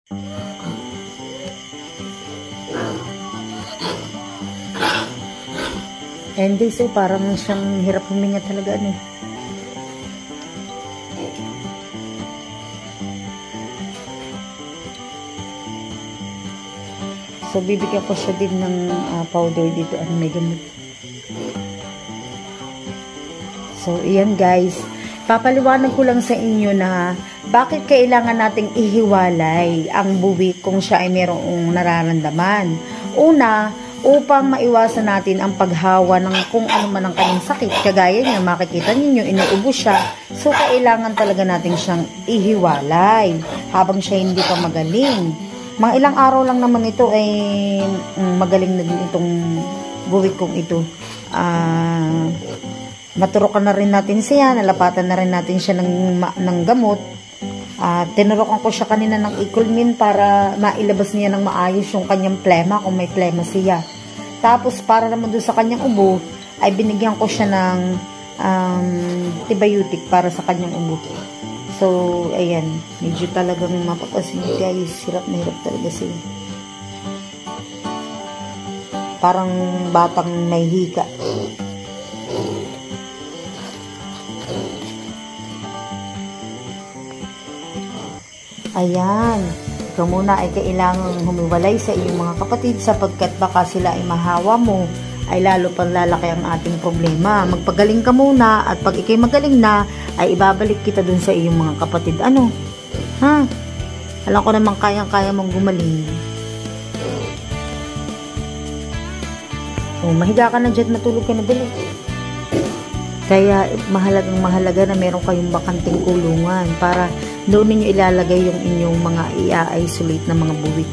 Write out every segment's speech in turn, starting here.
And this, so parang siyang hirap huminga talaga, ano. So, bibigyan ko siya din ng powder dito, ano, may gamot. So, iyan guys. Papaliwanag ko lang sa inyo na bakit kailangan nating ihiwalay ang buwik kung siya ay mayroong nararamdaman. Una, upang maiwasan natin ang paghawa ng kung ano man ang kanyang sakit. Kagaya niya, makikita ninyo, inuubo siya. So, kailangan talaga natin siyang ihiwalay habang siya hindi pa magaling. Mga ilang araw lang naman ito ay magaling na din itong buwik kong ito. Maturokan na rin natin siya, nalapatan na rin natin siya ng gamot. Tinurokan ko siya kanina ng Icolmin para mailabas niya ng maayos yung kanyang plema kung may plema siya. Tapos para naman doon sa kanyang ubo ay binigyan ko siya ng antibiotic para sa kanyang ubo. So ayan, medyo talagang mapapasin guys, hirap na hirap talaga siya. Parang batang may hika. Ayan, ikaw muna ay kailangang humiwalay sa iyong mga kapatid sapagkat baka sila ay mahawa mo, ay lalo pang lalaki ang ating problema. Magpagaling ka muna at pag ikay magaling na, ay ibabalik kita dun sa iyong mga kapatid. Ano? Ha? Alam ko namang kayang-kaya mong gumaling. O, mahiga ka na dyan, matulog ka na dali. Kaya mahalaga na meron kayong bakanting kulungan para doon ninyo ilalagay yung inyong mga i-isolate na mga buwik.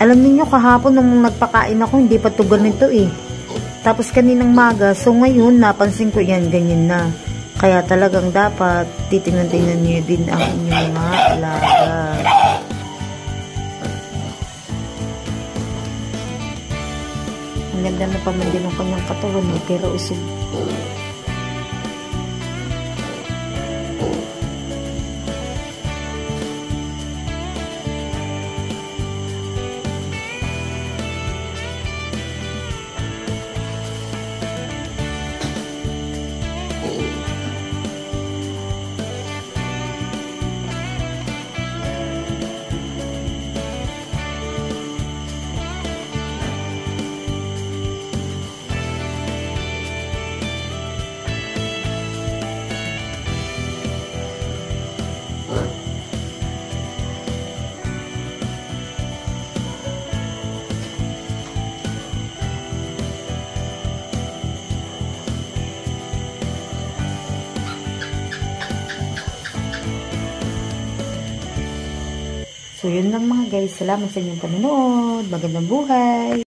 Alam niyo kahapon nung nagpakain ako, hindi pa to ganito eh. Tapos kaninang maga, so ngayon napansin ko yan, ganyan na. Kaya talagang dapat titingnan-tingnan niyo din ang inyong mga alaga. Ang ganda na pamandin ng kanyang katawan, pero usog. So, yun lang mga guys. Salamat sa inyong panonood. Magandang buhay!